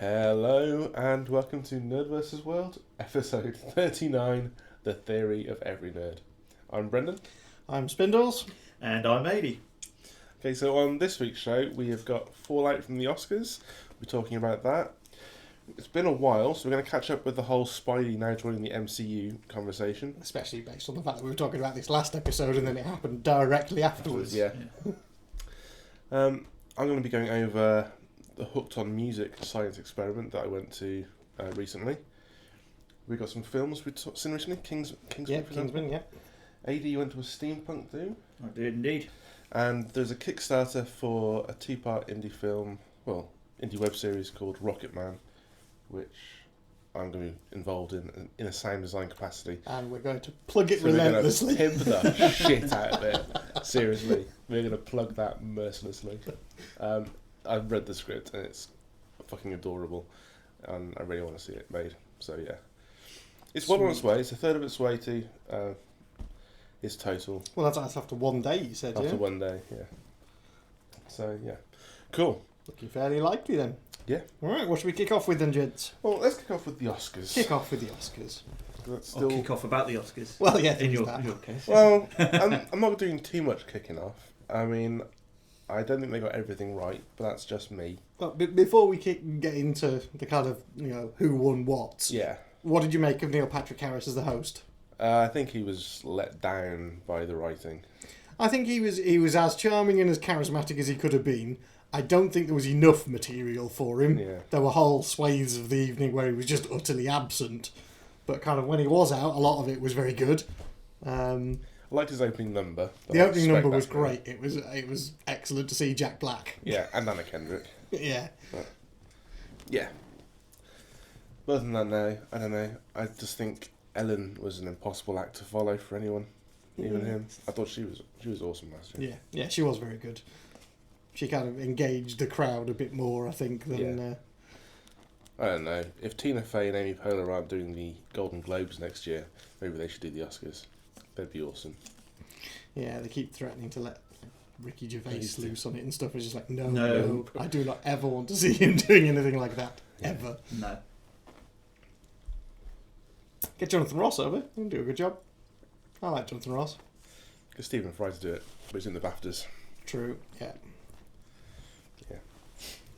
Hello and welcome to NerdVsWorld, episode 39, The Theory of Everynerd. I'm Brendan. I'm Spindles. And I'm Ady. Okay, so on this week's show we have got Fallout from the Oscars. We're talking about that. It's been a while, so we're going to catch up with the whole Spidey now joining the MCU conversation. Especially based on the fact that we were talking about this last episode and then it happened directly afterwards. Yeah. I'm going to be going over the Hooked on Music science experiment that I went to recently. We got some films we've seen recently. Kingsman, Yeah, for example. Kingsman, yeah. Ady, you went to a steampunk do. I did indeed. And there's a Kickstarter for a 2-part indie film, well, indie web series called Rocket Man, which I'm going to be involved in a sound design capacity. And we're going to plug it So relentlessly. we're going to pimp the shit out of it. Seriously. We're going to plug that mercilessly. I've read the script and it's fucking adorable. And I really want to see it made. So yeah. It's well on its way. It's a third of its way to its total. Well, that's after one day, you said, After yeah? one day, yeah. So yeah. Cool. Looking fairly likely then. Yeah. Alright, what should we kick off with then, gents? Well, let's kick off with the Oscars. Kick off with the Oscars. That's I'll still... kick off about the Oscars. Well, yeah, in your that. case. Well, I'm not doing too much kicking off. I mean, I don't think they got everything right, but that's just me. But before we get into the kind of, who won what, Yeah. what did you make of Neil Patrick Harris as the host? I think he was let down by the writing. I think he was as charming and as charismatic as he could have been. I don't think there was enough material for him. Yeah. There were whole swathes of the evening where he was just utterly absent. But kind of when he was out, a lot of it was very good. I liked his opening number. The opening number was great. It was excellent to see Jack Black. Yeah, and Anna Kendrick. Yeah. But, yeah. But other than that, no, I don't know. I just think Ellen was an impossible act to follow for anyone, even him. I thought she was awesome last year. Yeah, she was very good. She kind of engaged the crowd a bit more, I think, than... Yeah. I don't know. If Tina Fey and Amy Poehler aren't doing the Golden Globes next year, maybe they should do the Oscars. That'd be awesome. Yeah, they keep threatening to let Ricky Gervais Please do. loose on it and stuff. It's just like, no, No. I do not ever want to see him doing anything like that. Yeah. Ever. No. Get Jonathan Ross over. He'll do a good job. I like Jonathan Ross. Get Stephen Fry to do it, but he's in the BAFTAs. True, yeah.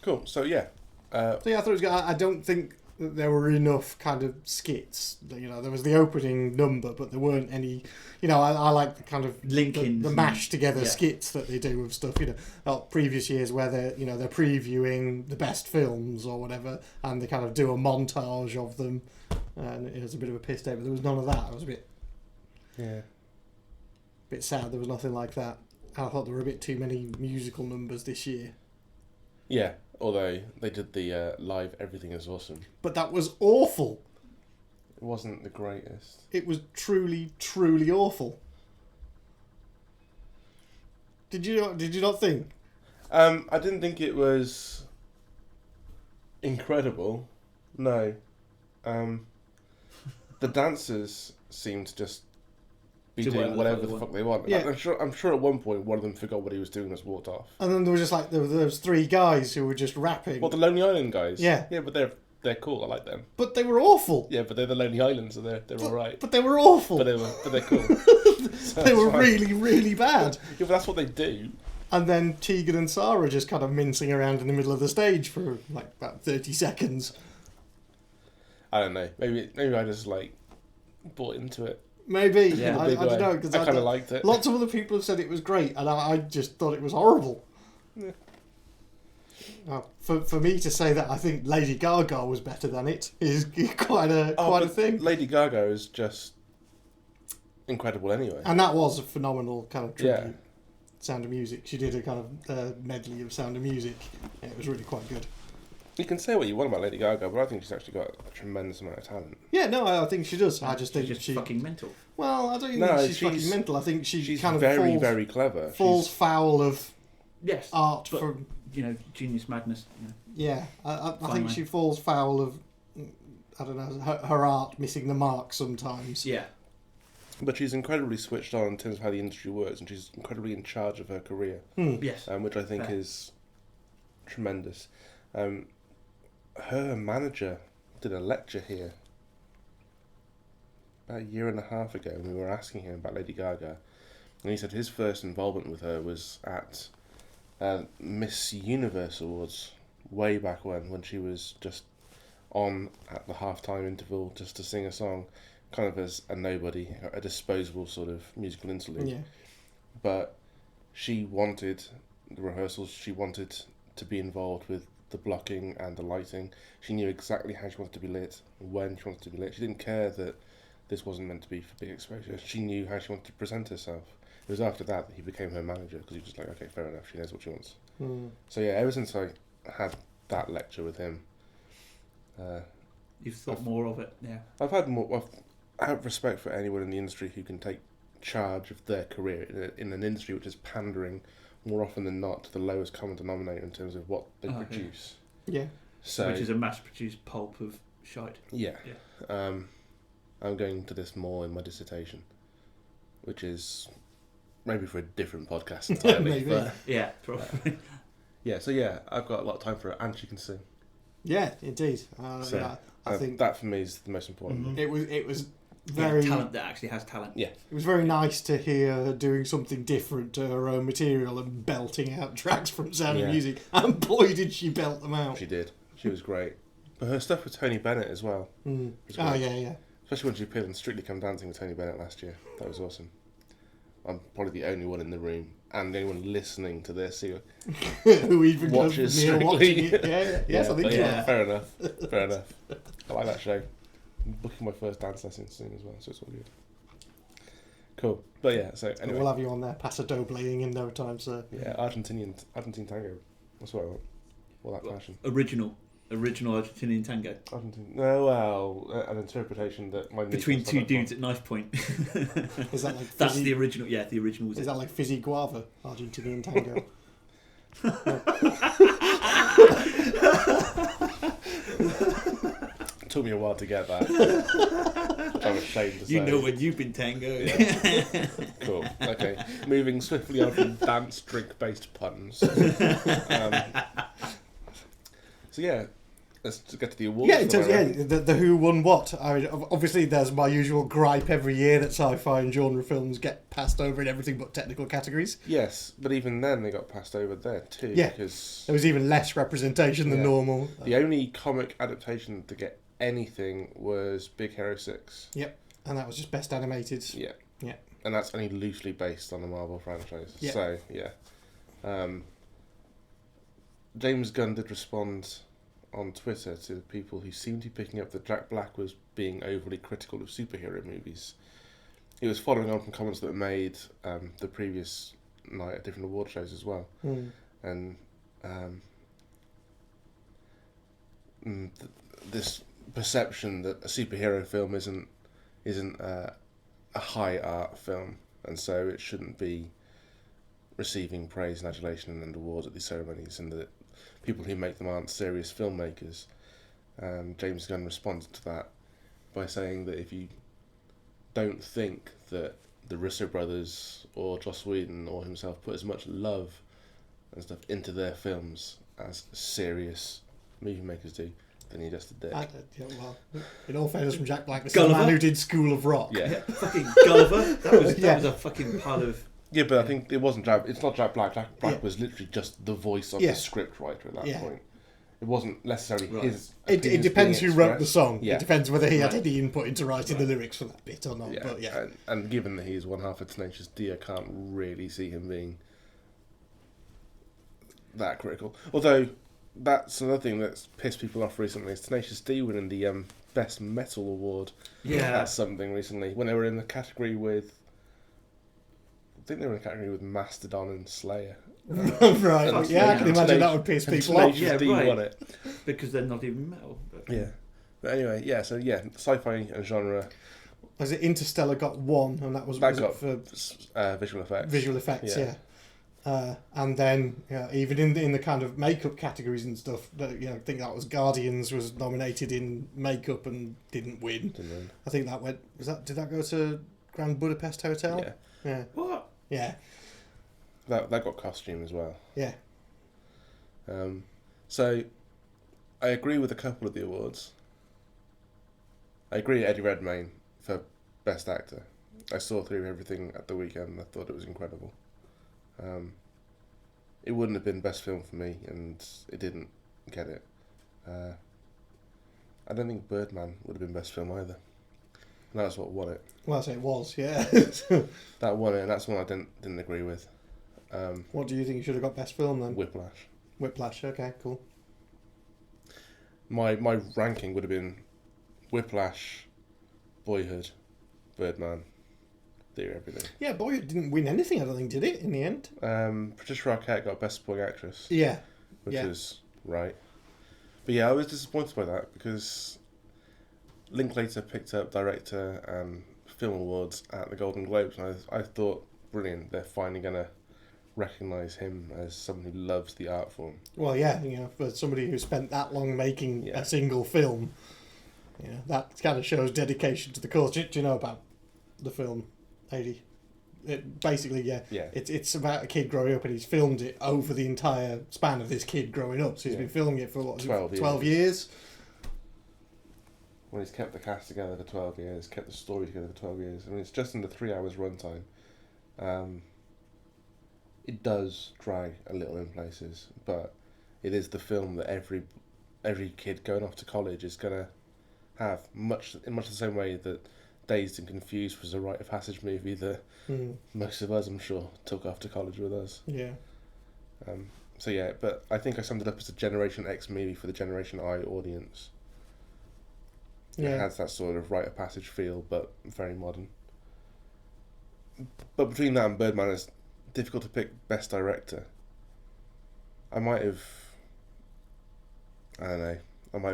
Cool, so yeah. So yeah, I thought it was good. I don't think that there were enough kind of skits. There was the opening number, but there weren't any. I like the kind of Lincoln. the mashed together Yeah. skits that they do with stuff. Previous years where they're they're previewing the best films or whatever, and they kind of do a montage of them, and it was a bit of a piss take. But there was none of that. I was a bit sad. There was nothing like that. I thought there were a bit too many musical numbers this year. Yeah, although they did the live Everything Is Awesome. But that was awful. It wasn't the greatest. It was truly, truly awful. Did you not think? I didn't think it was incredible. No. The dancers seemed to just be Do doing whatever the fuck they want. Yeah. I'm sure at one point one of them forgot what he was doing and just walked off. And then there was just like there was 3 guys who were just rapping. Well, the Lonely Island guys. Yeah. Yeah, but they're cool. I like them. But they were awful. Yeah, but they're the Lonely Island, so they're all right. But they were awful. But they're cool. So they were it's fine. really, really bad. Yeah, but that's what they do. And then Tegan and Sarah just kind of mincing around in the middle of the stage for like about 30 seconds. I don't know. Maybe I just bought into it. Maybe. Yeah. I don't know. Cause I kind of liked it. Lots of other people have said it was great, and I just thought it was horrible. Yeah. For me to say that I think Lady Gaga was better than it is quite a thing. Lady Gaga is just incredible anyway. And that was a phenomenal kind of tribute. Yeah. Sound of Music. She did a kind of medley of Sound of Music, and it was really quite good. You can say what you want about Lady Gaga, but I think she's actually got a tremendous amount of talent. Yeah, no, I think she does. I just think she's just fucking mental. Well, I don't even No, think she's fucking she's- mental. I think she's kind of very, falls, very clever. falls foul of Yes. art but, from... genius madness. Yeah, I think Fine, she falls foul of I don't know, her art missing the mark sometimes. Yeah. But she's incredibly switched on in terms of how the industry works, and she's incredibly in charge of her career, Yes. which I think Fair. is tremendous. Her manager did a lecture here about a year and a half ago, and we were asking him about Lady Gaga, and he said his first involvement with her was at Miss Universe Awards way back when she was just on at the halftime interval just to sing a song, kind of as a nobody, a disposable sort of musical interlude. Yeah. But she wanted the rehearsals, she wanted to be involved with the blocking and the lighting. She knew exactly how she wanted to be lit, when she wanted to be lit. She didn't care that this wasn't meant to be for big exposure. She knew how she wanted to present herself. It was after that he became her manager, because he was just like, okay, fair enough, she knows what she wants. So yeah, ever since I had that lecture with him, You've thought more of it, yeah. I've had respect for anyone in the industry who can take charge of their career in an industry which is pandering more often than not to the lowest common denominator in terms of what they produce. Yeah. So, Which is a mass-produced pulp of shite. Yeah. I'm going to this more in my dissertation, which is maybe for a different podcast entirely. Maybe. But, Yeah, probably. so yeah, I've got a lot of time for it, and she can sing. Yeah, indeed. So, yeah, I think that for me is the most important. it was very talent that actually has talent. Yeah. It was very nice to hear her doing something different to her own material and belting out tracks from Sound of Music. And boy, did she belt them out. She did. She was great. But her stuff with Tony Bennett as well. Oh, great. yeah. Especially when she appeared on Strictly Come Dancing with Tony Bennett last year. That was awesome. I'm probably the only one in the room and the only one listening to this Who even watches near Strictly. watching it. Yes, I think so. Yeah. Fair enough. I like that show. I'm booking my first dance lesson soon as well, so it's all good. Cool. But yeah, so anyway. We'll have you on there, Paso Dobleing in no time, sir. Yeah, Argentine tango. That's what I want. All that passion. Original Argentinian tango. Argentine. No, well, an interpretation that my niece Between was two not dudes from. at knife point. Is that like That's fizzy, the original. Yeah, the original was is it. that like Fizzy Guava, Argentinian tango? It took me a while to get that. I'm ashamed to say. You know when you've been tango. Cool. Okay. Moving swiftly on from dance drink-based puns. So yeah, let's get to the awards. Yeah, the Who won what? I mean, obviously there's my usual gripe every year that sci-fi and genre films get passed over in everything but technical categories. Yes, but even then they got passed over there too. Yeah, because there was even less representation than normal. The only comic adaptation to get anything was Big Hero 6. Yep, and that was just best animated. Yeah. Yeah. And that's only loosely based on the Marvel franchise. Yeah. So, yeah. James Gunn did respond on Twitter to people who seemed to be picking up that Jack Black was being overly critical of superhero movies. He was following on from comments that were made the previous night at different award shows as well. And this perception that a superhero film isn't a high art film, and so it shouldn't be receiving praise and adulation and awards at these ceremonies, and that people who make them aren't serious filmmakers. James Gunn responded to that by saying that if you don't think that the Russo brothers or Joss Whedon or himself put as much love and stuff into their films as serious movie makers do, then you're just a dick. Well, in all fairness from Jack Black, this is Gulliver? the man who did School of Rock. Yeah. Fucking Gulliver. That was a fucking pile of. Yeah, but I think it wasn't Jack. It's not Jack Black. Jack Black Yeah. was literally just the voice of Yeah. the script writer at that Yeah. point. It wasn't necessarily Right. his. It opinions depends being who wrote the expressed. song. Yeah. It depends whether he had Right. any input into writing the lyrics for that bit or not. Yeah. But yeah, And given that he's one half of Tenacious D, I can't really see him being that critical. Although that's another thing that's pissed people off recently. Is Tenacious D winning the Best Metal Award. Yeah. That's something recently when they were in the category with. I think they were in a category with Mastodon and Slayer. right. And Yeah, I can imagine that Tenacious- would piss and people off. Tenacious Yeah, D right. won it. Because they're not even metal. But Yeah. But anyway, yeah, so yeah, sci-fi and genre, Was it Interstellar got one, and that was that was it got for visual effects. visual effects? Yeah. Yeah. And then even in the kind of makeup categories and stuff, I think that was Guardians was nominated in makeup and didn't win. I think that went. Did that go to Grand Budapest Hotel? Yeah. Yeah. What? Yeah. That got costume as well. Yeah. So, I agree with a couple of the awards. I agree Eddie Redmayne for Best Actor. I saw through everything at the weekend and I thought it was incredible. It wouldn't have been Best Film for me and it didn't get it. I don't think Birdman would have been Best Film either. And that's what won it. Well, I say it was, yeah. That won it and that's one I didn't agree with. What do you think you should have got Best Film then? Whiplash. Whiplash, okay, cool. My ranking would have been Whiplash, Boyhood, Birdman, Theory of Everything. Yeah, Boyhood didn't win anything, I don't think, did it, in the end? Patricia Arquette got Best Supporting Actress. Yeah. Which is right. But yeah, I was disappointed by that because Linklater picked up Director and Film Awards at the Golden Globes and I thought, brilliant, they're finally going to recognise him as someone who loves the art form. Well, yeah, for somebody who spent that long making a single film, that kind of shows dedication to the cause. Do you know about the film, Ady? Basically, it's about a kid growing up and he's filmed it over the entire span of this kid growing up. So he's been filming it for 12 years? Well, he's kept the cast together for 12 years, kept the story together for 12 years. I mean, it's just under 3 hours runtime. It does drag a little in places, but it is the film that every kid going off to college is going to have, in much the same way that Dazed and Confused was a rite of passage movie that most of us, I'm sure, took off to college with us. Yeah. So yeah, but I think I summed it up as a Generation X movie for the Generation I audience. Yeah. It has that sort of rite of passage feel, but very modern. But between that and Birdman, it's difficult to pick Best Director. I might have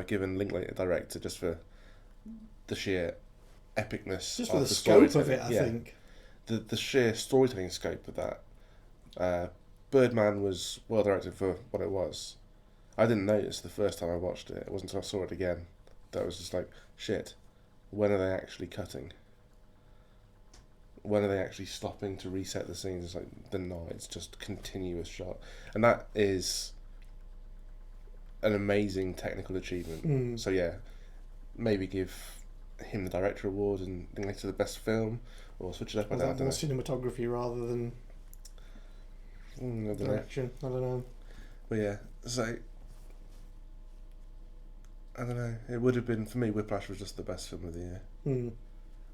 given Linklater Director just for the sheer epicness. Just for the scope of it, I think. The sheer storytelling scope of that. Birdman was well directed for what it was. I didn't notice the first time I watched it. It wasn't until I saw it again that I was just like, shit, when are they actually cutting? When are they actually stopping to reset the scenes? It's like, it's just continuous shot. And that is an amazing technical achievement. So yeah, maybe give him the director award and Linklater the best film, or switch it up. More cinematography rather than direction. I don't know. But yeah, so I don't know. It would have been, for me, Whiplash was just the best film of the year.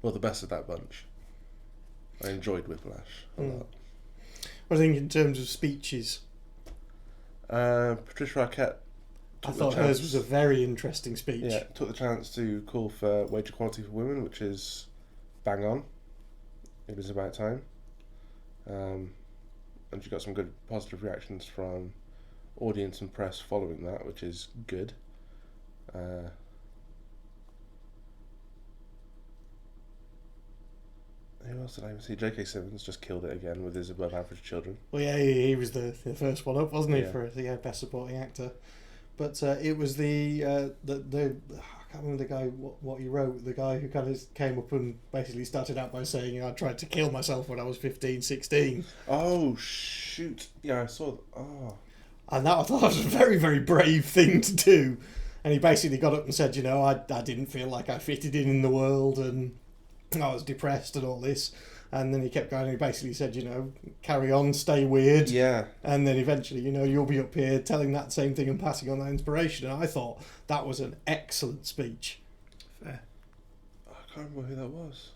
Well, the best of that bunch. I enjoyed Whiplash a lot. I think in terms of speeches, Patricia Arquette. I thought hers was a very interesting speech. Yeah, took the chance to call for wage equality for women, which is bang on. It was about time. And she got some good positive reactions from audience and press following that, which is good. Who else did I even see? J.K. Simmons just killed it again with his above average children. Well, yeah, he was the first one up, wasn't he, for the best supporting actor? But it was the I can't remember the guy what he wrote. The guy who kind of came up and basically started out by saying, I tried to kill myself when I was 15, 16. Oh shoot! Yeah, I saw. And that I thought was a very, very brave thing to do. And he basically got up and said, I didn't feel like I fitted in the world and I was depressed and all this. And then he kept going and he basically said, carry on, stay weird. Yeah. And then eventually, you'll be up here telling that same thing and passing on that inspiration. And I thought that was an excellent speech. Fair. I can't remember who that was.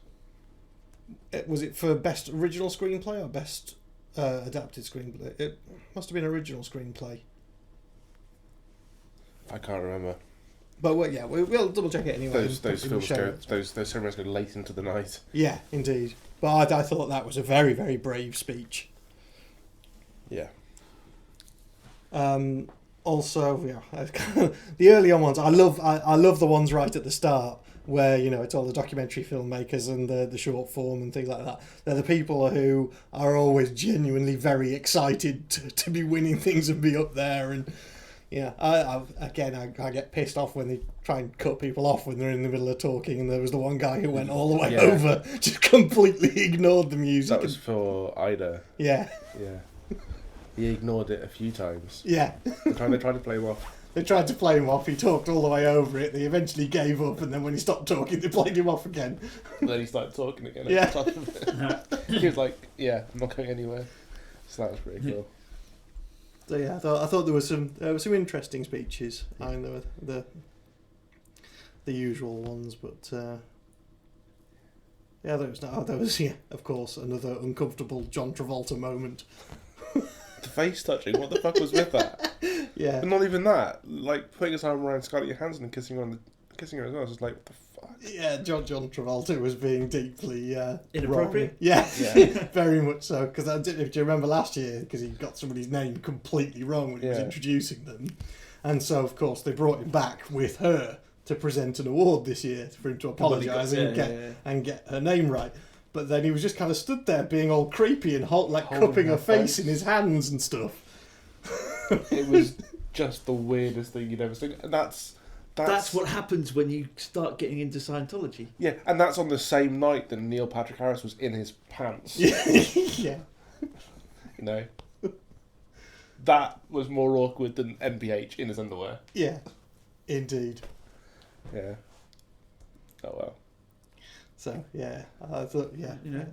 Was it for best original screenplay or best adapted screenplay? It must have been original screenplay. I can't remember. But we'll double check it anyway. Those films those ceremonies go late into the night. Yeah, indeed. But I thought that was a very, very brave speech. Yeah. Also, yeah, the early on ones. I love the ones right at the start where it's all the documentary filmmakers and the short form and things like that. They're the people who are always genuinely very excited to be winning things and be up there. And I get pissed off when they try and cut people off when they're in the middle of talking. And there was the one guy who went all the way over, just completely ignored the music. That was for Ida. Yeah. Yeah. He ignored it a few times. Yeah. They tried to play him off. They tried to play him off. He talked all the way over it. They eventually gave up, and then when he stopped talking, they played him off again. And then he started talking again. Yeah. At the top of it. He was like, "Yeah, I'm not going anywhere." So that was pretty cool. So yeah, I thought there were some interesting speeches. I mean, there were the usual ones, but there was of course another uncomfortable John Travolta moment. The face touching. What the fuck was with that? Yeah. But not even that. Like putting his arm around Scarlett Johansson and kissing her as well. I was just like, what the fuck? Yeah, John Travolta was being deeply inappropriate. Wrong. Yeah, very much so. Because if you remember last year, because he got somebody's name completely wrong when he was introducing them, and so of course they brought him back with her to present an award this year for him to apologise and get her name right. But then he was just kind of stood there being all creepy and cupping her face in his hands and stuff. It was just the weirdest thing you'd ever seen. And that's what happens when you start getting into Scientology. Yeah, and that's on the same night that Neil Patrick Harris was in his pants. Yeah. That was more awkward than NPH in his underwear. Yeah, indeed. Yeah. Oh well. So, yeah, I thought,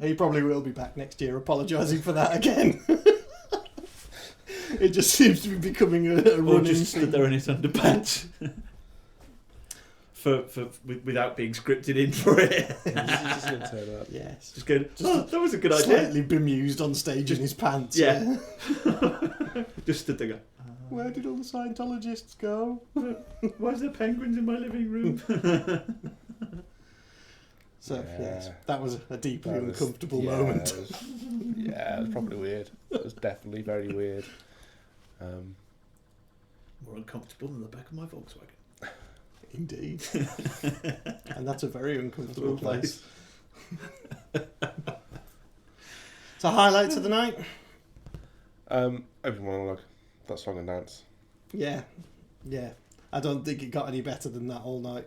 he probably will be back next year apologising for that again. It just seems to be becoming a running just thing. stood there in his underpants. Without being scripted in for it. Just going to turn up. Yes. Just going, that was a good idea. Slightly bemused on stage in his pants. Yeah. Just stood there going, where did all the Scientologists go? why is there penguins in my living room? So, yes, that was a deeply uncomfortable moment. It was probably weird. It was definitely very weird. More uncomfortable than the back of my Volkswagen. Indeed. And that's a very uncomfortable place. So, highlights of the night? Open monologue. That song and dance. Yeah. I don't think it got any better than that all night.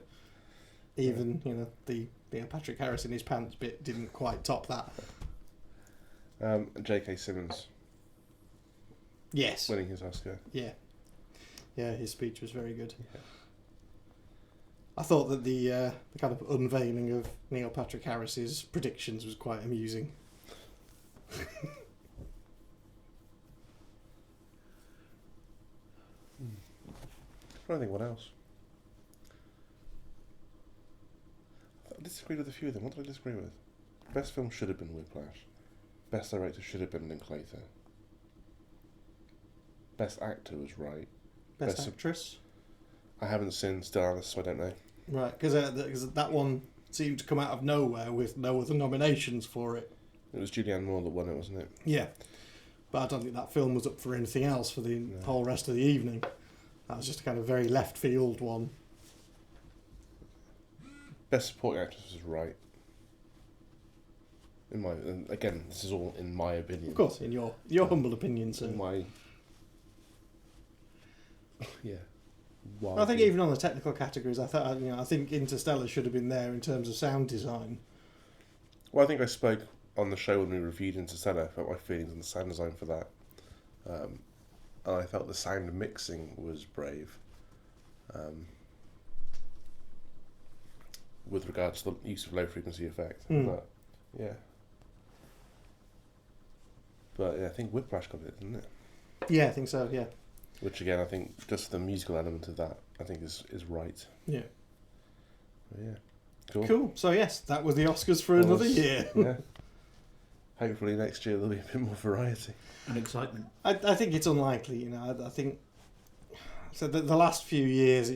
Even, the Patrick Harris in his pants bit didn't quite top that. J.K. Simmons. Yes. Winning his Oscar. Yeah, his speech was very good. Yeah. I thought that the kind of unveiling of Neil Patrick Harris's predictions was quite amusing. I'm trying to think what else. I disagreed with a few of them. What did I disagree with? Best film should have been Whiplash. Best director should have been Linklater. Best actor was right. Best actress? I haven't seen Still Alice, so I don't know. Right, because that one seemed to come out of nowhere with no other nominations for it. It was Julianne Moore that won it, wasn't it? Yeah. But I don't think that film was up for anything else for the whole rest of the evening. That was just a kind of very left field one. Best supporting actress was right. Again, this is all in my opinion. Of course, in your humble opinion, sir. In my... Yeah. Well, I think even on the technical categories, I think Interstellar should have been there in terms of sound design. Well, I think I spoke on the show when we reviewed Interstellar about my feelings on the sound design for that. And I felt the sound mixing was brave. With regards to the use of low frequency effect. But, yeah. But yeah, I think Whiplash got it, didn't it? Yeah, I think so, yeah. Which again, I think just the musical element of that, I think is right. Yeah. But yeah. Cool. So yes, that was the Oscars for another year. Yeah. Hopefully next year there'll be a bit more variety. And excitement. I think it's unlikely, I think So the last few years,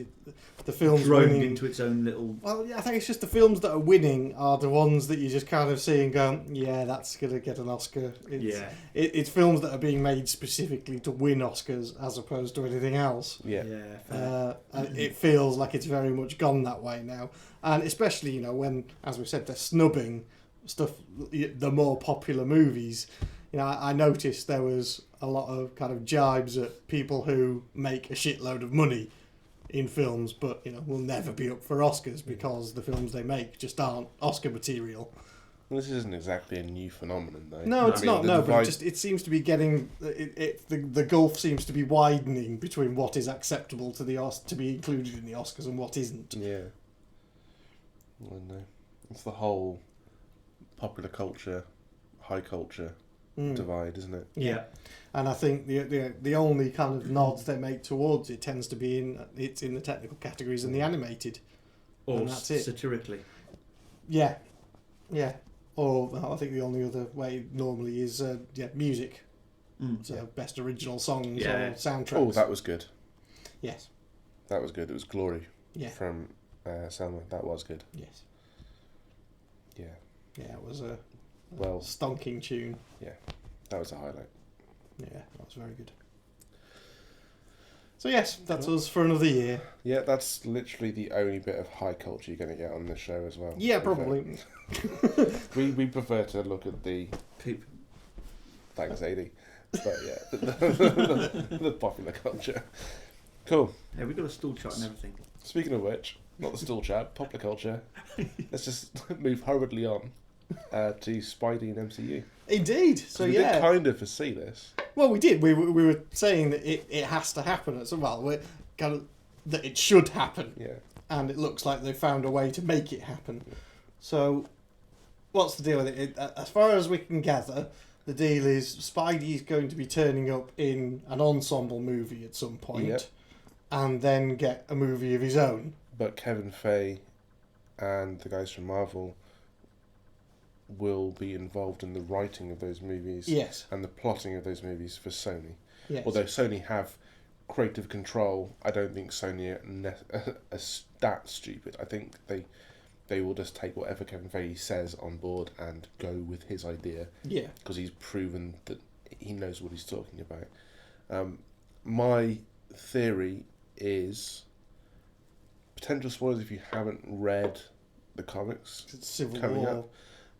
the films Droned winning into its own little. Well, yeah, I think it's just the films that are winning are the ones that you just kind of see and go, yeah, that's going to get an Oscar. It's films that are being made specifically to win Oscars as opposed to anything else. Yeah. And it feels like it's very much gone that way now. And especially, you know, when, as we said, they're snubbing stuff, the more popular movies. You know, I noticed there was a lot of kind of jibes at people who make a shitload of money in films, but, you know, will never be up for Oscars because the films they make just aren't Oscar material. Well, this isn't exactly a new phenomenon, though. No, it's not. No, but it seems to be getting the gulf seems to be widening between what is acceptable to to be included in the Oscars and what isn't. Yeah. I know. It's the whole popular culture, high culture divide, isn't it? Yeah. And I think the only kind of nods they make towards it tends to be in the technical categories and the animated, or and that's it. Satirically. Yeah. Or I think the only other way normally is music. So best original songs or soundtracks. Oh, that was good. Yes. That was good. It was Glory. Yeah. From Selma. That was good. Yes. Yeah. Yeah, it was a well stonking tune. Yeah, that was a highlight. Yeah, that was very good. So yes, that's us for another year. Yeah, that's literally the only bit of high culture you're going to get on this show as well. Yeah, probably. we prefer to look at the... Thanks, Ady. But yeah, the popular culture. Cool. Yeah, we've got a stool chart and everything. Speaking of which, not the stool chat, popular culture. Let's just move hurriedly on to Spidey and MCU. Indeed. So we did kind of foresee this. Well, we did. We were saying that it has to happen. We're kind of that it should happen. Yeah. And it looks like they found a way to make it happen. Yeah. So, what's the deal with it? As far as we can gather, the deal is Spidey's going to be turning up in an ensemble movie at some point, and then get a movie of his own. But Kevin Feige and the guys from Marvel will be involved in the writing of those movies, and the plotting of those movies for Sony. Yes. Although Sony have creative control, I don't think Sony are that stupid. I think they will just take whatever Kevin Feige says on board and go with his idea. Yeah. Because he's proven that he knows what he's talking about. My theory is, potential spoilers if you haven't read the comics. It's Civil coming War. up.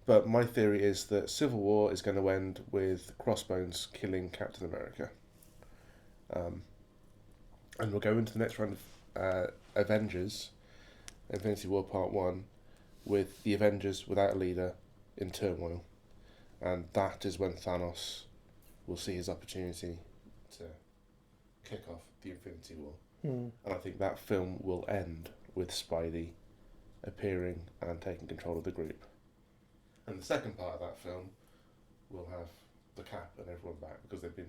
But my theory is that Civil War is going to end with Crossbones killing Captain America. And we'll go into the next round of Avengers, Infinity War Part 1, with the Avengers without a leader in turmoil. And that is when Thanos will see his opportunity to kick off the Infinity War. And I think that film will end with Spidey appearing and taking control of the group. And the second part of that film will have the Cap and everyone back because they've been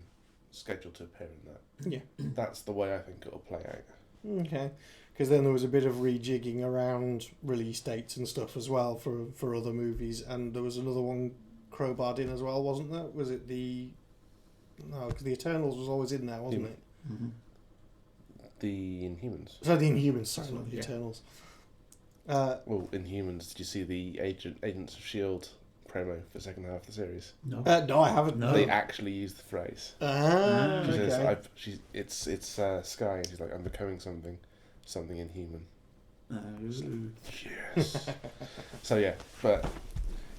scheduled to appear in that. Yeah. That's the way I think it'll play out. Okay. Because then there was a bit of rejigging around release dates and stuff as well for other movies, and there was another one crowbarred in as well, wasn't there? Was it the... No, because the Eternals was always in there, wasn't it? Mm-hmm. The Inhumans. So the Inhumans, sorry, not the Eternals. Well, Inhumans, did you see the Agents of S.H.I.E.L.D. promo for the second half of the series? No. No, I haven't. No. They actually used the phrase. She says, it's Sky, and she's like, I'm becoming something inhuman. Yes. So yeah, but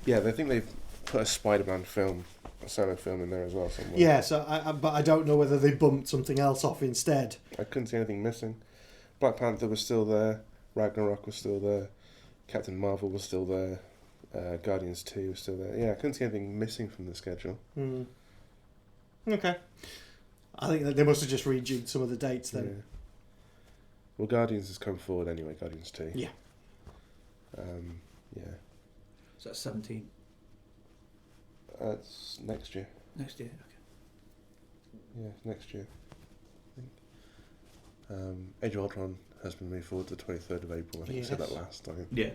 yeah, they think they've put a Spider-Man film, a solo film in there as well somewhere. Yeah, so but I don't know whether they bumped something else off instead. I couldn't see anything missing. Black Panther was still there. Ragnarok was still there. Captain Marvel was still there. Guardians 2 was still there. Yeah, I couldn't see anything missing from the schedule. Okay. I think that they must have just rejigged some of the dates then. Yeah. Well, Guardians has come forward anyway, Guardians 2. Yeah. Yeah. So that's 17. It's next year. Next year, okay. Yeah, next year. I think. Age of Ultron has been moved forward to the 23rd of April. I think I said that last time. Yeah.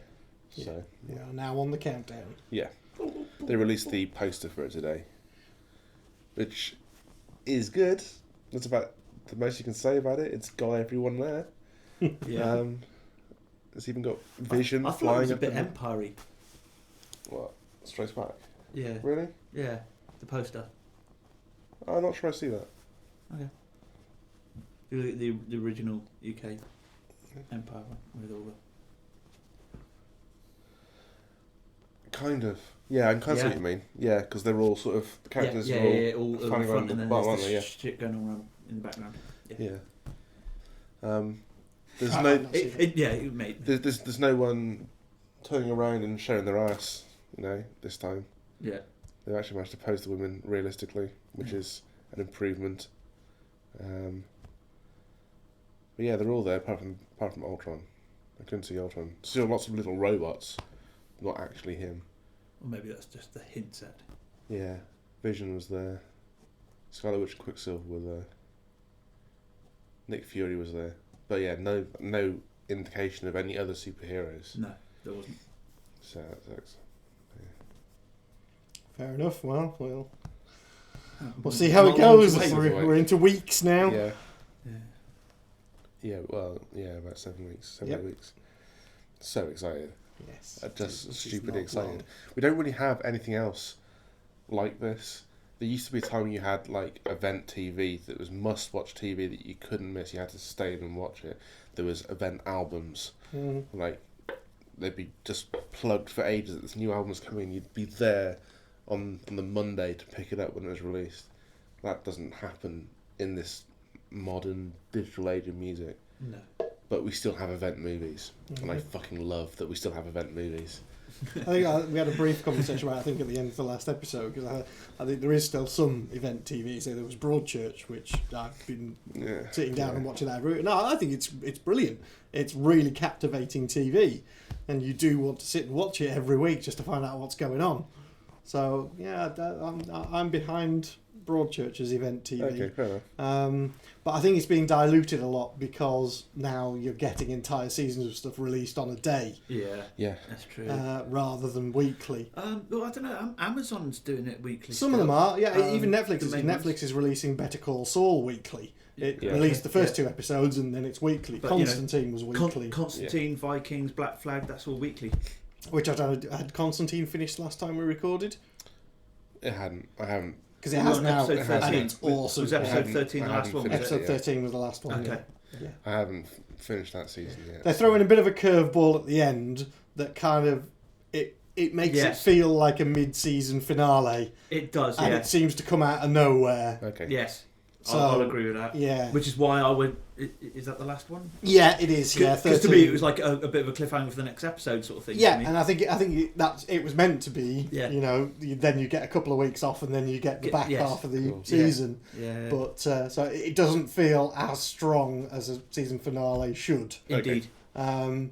So, We are now on the countdown. Yeah. They released the poster for it today, which is good. It's about the most you can say about it. It's got everyone there. Yeah. It's even got Vision I thought it flying was a up. bit Empire-y. What? Strikes Back? Yeah. Really? Yeah. The poster. I'm not sure I see that. Okay. You look at the original UK Empire one with all the... Kind of. Yeah, I can kind of see what you mean. Yeah, because they're all sort of... The characters are all all flying in front around and the then bottom, there's aren't they? Yeah. shit going on in the background. Yeah. There's I no... haven't seen it. Mate. There's no one turning around and showing their ass, this time. Yeah. They've actually managed to pose the women realistically, which is an improvement. But yeah, they're all there apart from Ultron. I couldn't see Ultron. Still lots of little robots, not actually him. Or maybe that's just the hints at. Yeah, Vision was there. Scarlet Witch and Quicksilver were there. Nick Fury was there. But yeah, no indication of any other superheroes. No, there wasn't. So that's Fair enough. Well, we'll see how it goes. We're into weeks now. yeah. Yeah. Yeah, well, yeah, about 7 weeks, 8 Yep. weeks. So excited. Yes. Just It's stupidly not excited. long. We don't really have anything else like this. There used to be a time when you had like event TV that was must-watch TV that you couldn't miss. You had to stay in and watch it. There was event albums. Like, they'd be just plugged for ages that this new album's coming. You'd be there on the Monday to pick it up when it was released. That doesn't happen in this modern digital age of music. No. But we still have event movies, and I fucking love that we still have event movies. I think we had a brief conversation about it, I think, at the end of the last episode, because I think there is still some event TV. So there was Broadchurch, which I've been sitting down and watching that every week. No, I think it's brilliant. It's really captivating TV, and you do want to sit and watch it every week just to find out what's going on. So yeah, I'm behind Broadchurch's event TV. Okay, fair enough. But I think it's being diluted a lot because now you're getting entire seasons of stuff released on a day. Yeah, that's true. Rather than weekly. Well, I don't know. Amazon's doing it weekly. Some still. of them are. Yeah, even Netflix is. the main Netflix is releasing Better Call Saul weekly. It released the first 2 episodes and then it's weekly. But, Constantine was weekly. Constantine, Vikings, Black Flag, that's all weekly. Which I don't know, had Constantine finished last time we recorded? It hadn't. I haven't. Because it has now, episode 13. and it's awesome. Was episode I 13 the last hadn't one? finished Was it? Episode 13 was the last one. Okay. Yeah. I haven't finished that season yet. They're throwing a bit of a curveball at the end that kind of it makes it feel like a mid-season finale. It does, and it seems to come out of nowhere. Okay. Yes. So, I'll agree with that. Yeah. Which is why I went... Is that the last one? Yeah, it is. Yeah, Because to me it was like a bit of a cliffhanger for the next episode sort of thing. Yeah, to me. and I think it was meant to be. Yeah. Then you get a couple of weeks off, and then you get the back half of the Cool. season. Yeah. But so it doesn't feel as strong as a season finale should. Indeed. In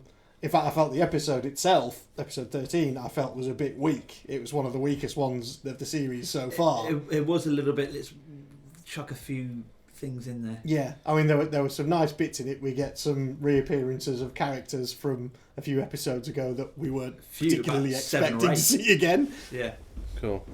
fact, I felt the episode itself, episode 13, I felt was a bit weak. It was one of the weakest ones of the series so far. It was a little bit. Let's chuck a few things in there. Yeah, I mean there were some nice bits in it. We get some reappearances of characters from a few episodes ago that we weren't particularly about 7 or expecting 8. to see again. Yeah. Cool.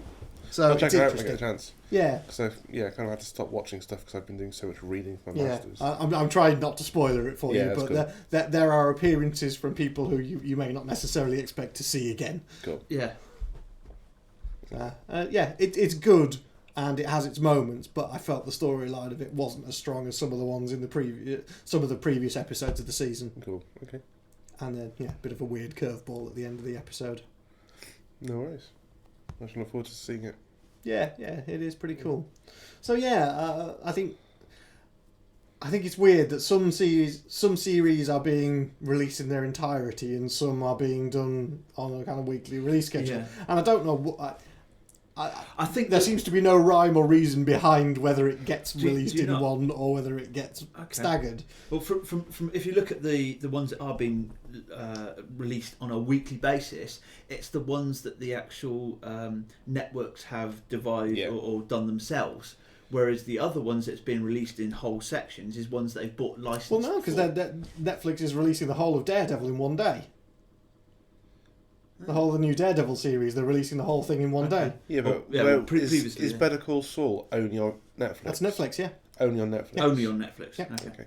So I'll check it's it out when I interesting. get a chance. Yeah. So I kind of had to stop watching stuff because I've been doing so much reading for my Yeah, masters. I'm trying not to spoiler it for Yeah, you, that's but there are appearances from people who you may not necessarily expect to see again. Cool. Yeah. It's good and it has its moments, but I felt the storyline of it wasn't as strong as some of the ones in the previous episodes of the season. Cool. Okay. And then a bit of a weird curveball at the end of the episode. No worries. I shall look forward to seeing it. Yeah, it is pretty cool. So I think it's weird that some series are being released in their entirety and some are being done on a kind of weekly release schedule. Yeah. And I don't know what. I think there seems to be no rhyme or reason behind whether it gets released do you in not? one or whether it gets staggered. Well, from if you look at the ones that are being released on a weekly basis, it's the ones that the actual networks have devised or done themselves. Whereas the other ones that's been released in whole sections is ones that they've bought licensed. Well, no, because Netflix is releasing the whole of Daredevil in one day. The whole of the new Daredevil series, they're releasing the whole thing in one day. Yeah, but previously, is Better Call Saul only on Netflix? That's Netflix, yeah. only on Netflix. Only on Netflix. Yeah. Okay.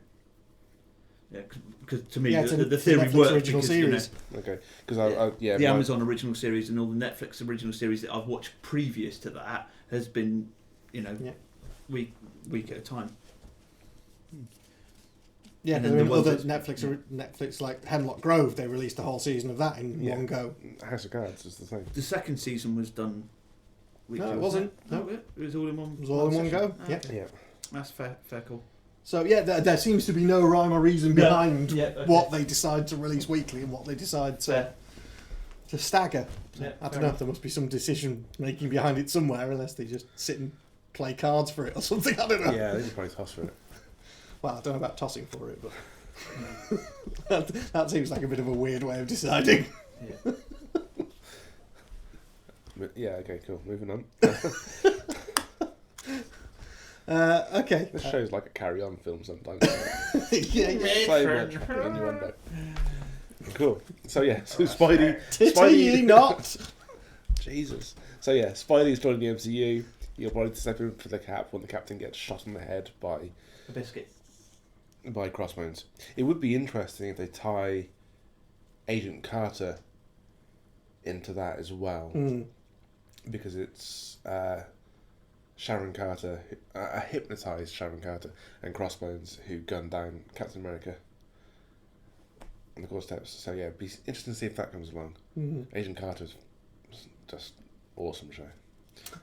Yeah, because to me it's the a theory Netflix works original because, series. Okay, because the Amazon original series and all the Netflix original series that I've watched previous to that has been, week at a time. Yeah, And there then were other ones Netflix like Hemlock Grove. They released a whole season of that in one go. House of Cards is the same. The second season was done. No, it wasn't. No, it was all in one. It was all in one go. Oh, Yeah, okay. Yeah. That's fair call. So yeah, there seems to be no rhyme or reason behind okay. what they decide to release weekly and what they decide to stagger. So, Yeah, I don't know. There must be some decision making behind it somewhere, unless they just sit and play cards for it or something. I don't know. Yeah, they just probably toss for it. Well, I don't know about tossing for it, but that seems like a bit of a weird way of deciding. Yeah. But yeah. Okay. Cool. Moving on. Okay. This show's like a carry-on film sometimes. Yeah. So much fucking innuendo. Cool. So yeah. So Spidey. Titty not. Jesus. So yeah, Spidey's joining the MCU. You'll probably step in for the Cap when the Captain gets shot in the head by A biscuit. Crossbones. It would be interesting if they tie Agent Carter into that as well, because it's Sharon Carter, a hypnotized Sharon Carter, and Crossbones who gunned down Captain America in the core steps. So yeah, it'd be interesting to see if that comes along. Agent Carter's just awesome show.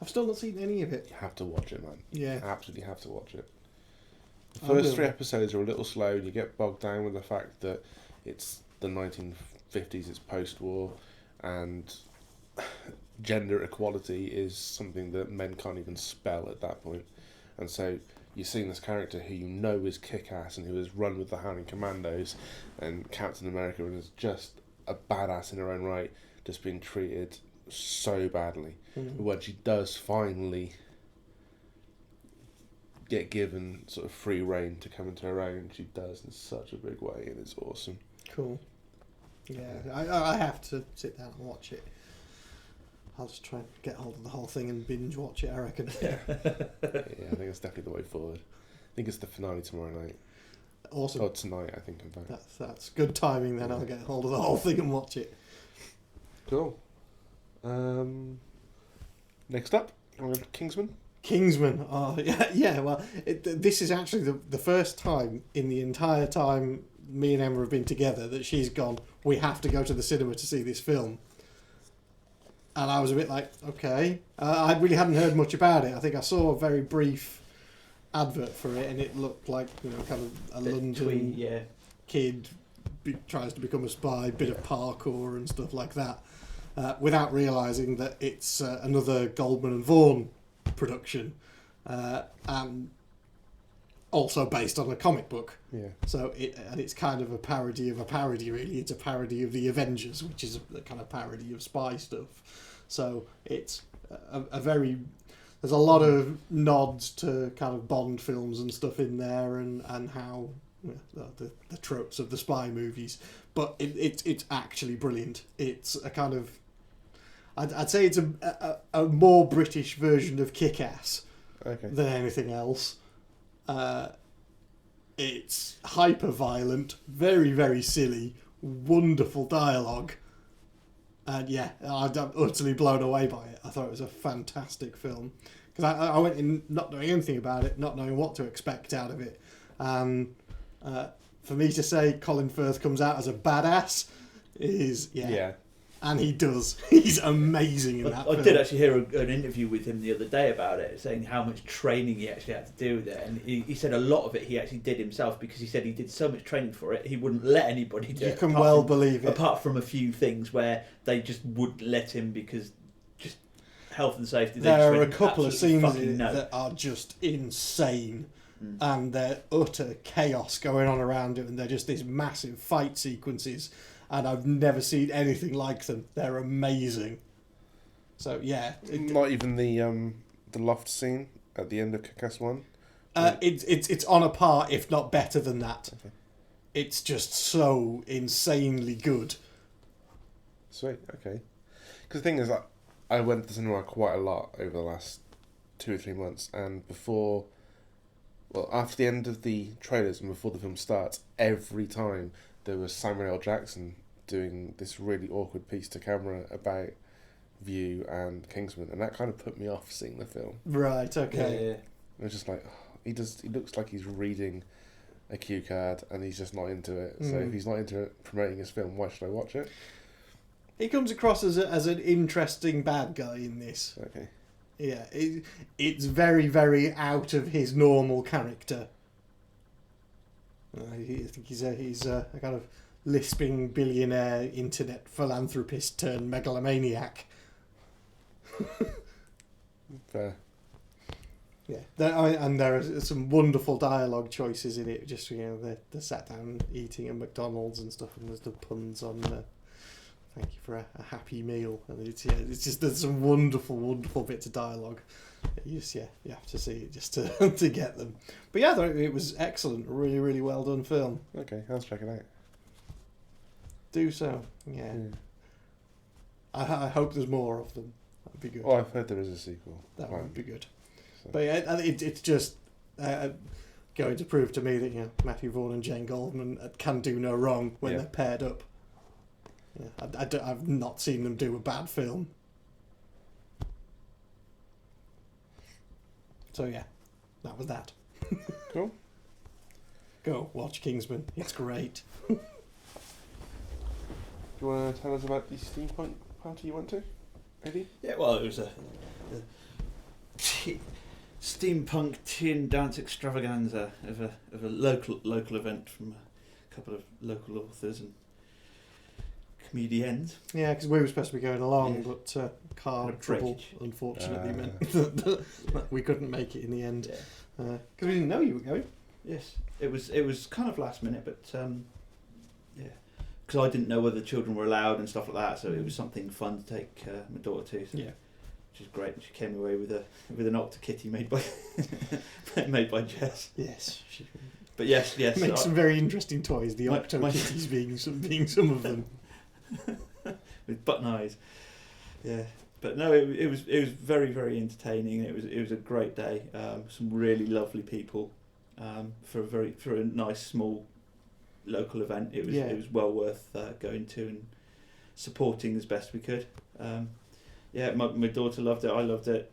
I've still not seen any of it. You have to watch it, man. Yeah. Absolutely have to watch it. The first 3 episodes are a little slow, and you get bogged down with the fact that it's the 1950s, it's post-war, and gender equality is something that men can't even spell at that point. And so you're seeing this character who you know is kick-ass and who has run with the Howling Commandos and Captain America and is just a badass in her own right, just being treated so badly. When she does finally get given sort of free reign to come into her own, she does in such a big way, and it's awesome. Cool. Yeah, I have to sit down and watch it. I'll just try and get hold of the whole thing and binge watch it, I reckon. Yeah, I think it's definitely the way forward. I think it's the finale tomorrow night. Awesome. Oh, tonight, I think, in fact. That's good timing then. I'll get hold of the whole thing and watch it. Cool. Next up, Kingsman. Kingsman. Oh, yeah. Well, this is actually the first time in the entire time me and Emma have been together that she's gone, we have to go to the cinema to see this film. And I was a bit like, okay. I really hadn't heard much about it. I think I saw a very brief advert for it, and it looked like, kind of a London kid tries to become a spy, bit of parkour and stuff like that, without realising that it's another Goldman and Vaughan production, and also based on a comic book. Yeah. So it's kind of a parody of a parody, really. It's a parody of the Avengers, which is a kind of parody of spy stuff. So it's a very... There's a lot of nods to kind of Bond films and stuff in there, and how the tropes of the spy movies. But it's actually brilliant. It's a kind of... I'd say it's a more British version of Kick-Ass than anything else. It's hyper-violent, very, very silly, wonderful dialogue. And yeah, I'm utterly blown away by it. I thought it was a fantastic film. Because I went in not knowing anything about it, not knowing what to expect out of it. For me to say Colin Firth comes out as a badass is, yeah. And he does. He's amazing in that film. I did actually hear an interview with him the other day about it, saying how much training he actually had to do with it. And he said a lot of it he actually did himself, because he said he did so much training for it, he wouldn't let anybody do it. You can well believe it. Apart from a few things where they just wouldn't let him because just health and safety. There are a couple of scenes in it that are just insane. And they're utter chaos going on around it, and they're just these massive fight sequences. And I've never seen anything like them. They're amazing. So yeah, not even the loft scene at the end of Kick-Ass 1. It's on a par, if not better than that. Okay. It's just so insanely good. Sweet. Okay. Because the thing is, I went to the cinema quite a lot over the last 2 or 3 months, and before Well, after the end of the trailers and before the film starts, every time there was Samuel L. Jackson doing this really awkward piece to camera about View and Kingsman, and that kind of put me off seeing the film. Right. Okay. Yeah. It was just like, he looks like he's reading a cue card and he's just not into it. So if he's not into it, promoting his film, why should I watch it? He comes across as an interesting bad guy in this. Okay. Yeah, it's very, very out of his normal character. I think he's a kind of lisping billionaire internet philanthropist turned megalomaniac. Fair. Yeah, and there are some wonderful dialogue choices in it. Just they're sat down eating at McDonald's and stuff, and there's the puns on. Thank you for a happy meal, and it's just there's some wonderful bits of dialogue. You have to see it just to to get them. But yeah, it was excellent, really, really well done film. Okay, I'll check it out. Do so, yeah. I hope there's more of them. That'd be good. Oh, I've heard there is a sequel. That would be good. So. But yeah, it's just going to prove to me that Matthew Vaughn and Jane Goldman can do no wrong when they're paired up. Yeah, I've not seen them do a bad film. So yeah, that was that. Cool. Go watch Kingsman. It's great. Do you want to tell us about the steampunk party you went to, Eddie? Yeah, well, it was a steampunk tea and dance extravaganza of a local event from a couple of local authors and comedians. Yeah, because we were supposed to be going along, but car trouble unfortunately meant that we couldn't make it in the end. Because we didn't know you were going. Yes, it was kind of last minute, but because I didn't know whether the children were allowed and stuff like that, so it was something fun to take my daughter to. So, which is great. She came away with an Octa Kitty made by Jess. Yes. But yes. Makes some very interesting toys. The Octo Kitties being some of them. With button eyes. Yeah. But no, it was very, very entertaining. It was a great day. Some really lovely people. For a nice small local event. It was well worth going to and supporting as best we could. My daughter loved it. I loved it.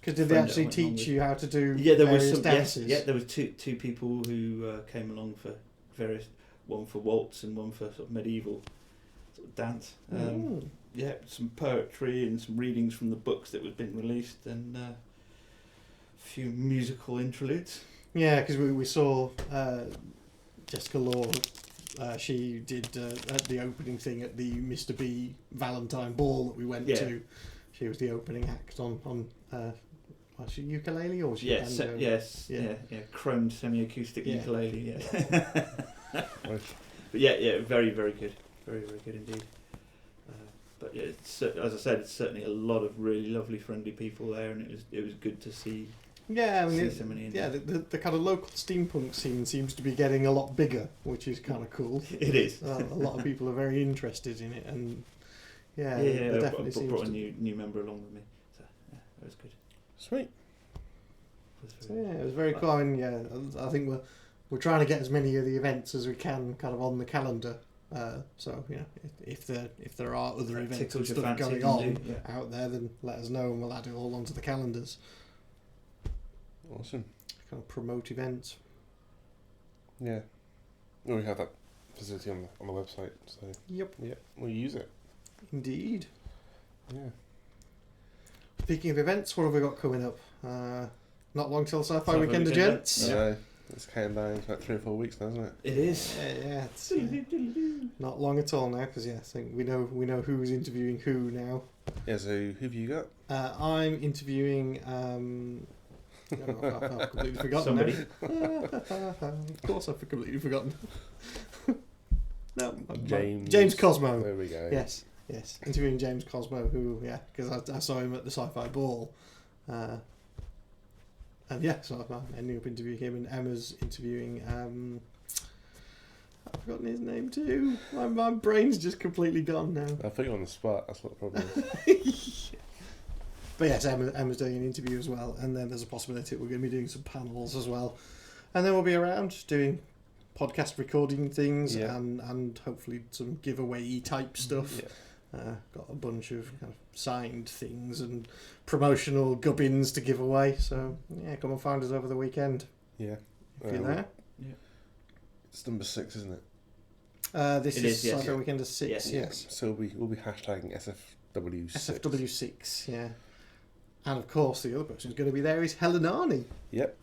Because did they actually teach you how to do there was some dances? Yes, there was two people who came along for various, one for waltz and one for sort of medieval sort of dance. Some poetry and some readings from the books that was been released and a few musical interludes. Yeah, because we saw Jessica Law. She did the opening thing at the Mr. B Valentine Ball that we went to. She was the opening act on was she ukulele or was she banjo? Chromed semi-acoustic ukulele. Yeah. But very, very good, very, very good indeed. But yeah, as I said, it's certainly a lot of really lovely, friendly people there, and it was good to see. Yeah, I mean, so many the kind of local steampunk scene seems to be getting a lot bigger, which is kind of cool. It is. A lot of people are very interested in it, and I definitely brought a new member along with me, so yeah, that was good. Sweet. It was very cool. I mean, I think we're trying to get as many of the events as we can, kind of on the calendar. So if there are other events and stuff going on out there, then let us know and we'll add it all onto the calendars. Awesome. Kind of promote events. Yeah. We have that facility on the website, so yep, we'll use it. Indeed. Yeah. Speaking of events, what have we got coming up? Not long till Sci-Fi Weekend of Gents. Yeah. It's counting down. It's about 3 or 4 weeks now, isn't it? It is. Yeah. It's not long at all now, because I think we know who's interviewing who now. Yeah. So who have you got? I'm interviewing. I've completely forgotten. Somebody. Of course, I've completely forgotten. No, James Cosmo. There we go. Yes. Interviewing James Cosmo, who because I saw him at the Sci-Fi Ball, and so I'm ending up interviewing him, and Emma's interviewing. I've forgotten his name too. My brain's just completely gone now. I put you on the spot. That's what the problem is. But yes, Emma's doing an interview as well, and then there's a possibility that we're going to be doing some panels as well. And then we'll be around doing podcast recording things and hopefully some giveaway type stuff. Yeah. Got a bunch of kind of signed things and promotional gubbins to give away. So yeah, come and find us over the weekend. Yeah. If you're there. Yeah. It's number 6, isn't it? This is Cyber Weekend of 6, yes. So we'll be hashtagging SFW6. SFW6, yeah. And of course, the other person who's going to be there is Helen Arney. Yep.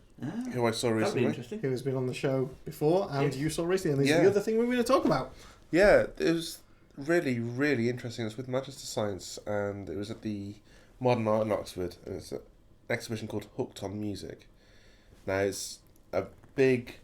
Who I saw recently. Who has been on the show before and you saw recently. And this is the other thing we're going to talk about. Yeah, it was really, really interesting. It was with Manchester Science, and it was at the Modern Art in Oxford, and it's an exhibition called Hooked on Music. Now, it's a big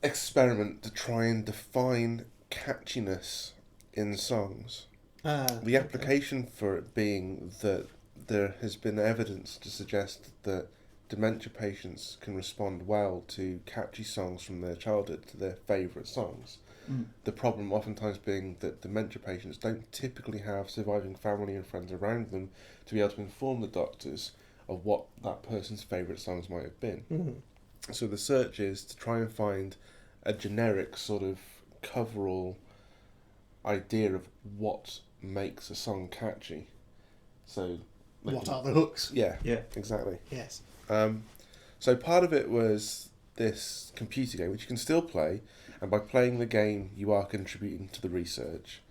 experiment to try and define catchiness in songs. The application for it being that there has been evidence to suggest that dementia patients can respond well to catchy songs from their childhood to their favourite songs. The problem oftentimes being that dementia patients don't typically have surviving family and friends around them to be able to inform the doctors of what that person's favourite songs might have been. So the search is to try and find a generic sort of coverall idea of what makes a song catchy. So what are the hooks? Yeah, exactly. Yes. So part of it was this computer game, which you can still play, and by playing the game, you are contributing to the research.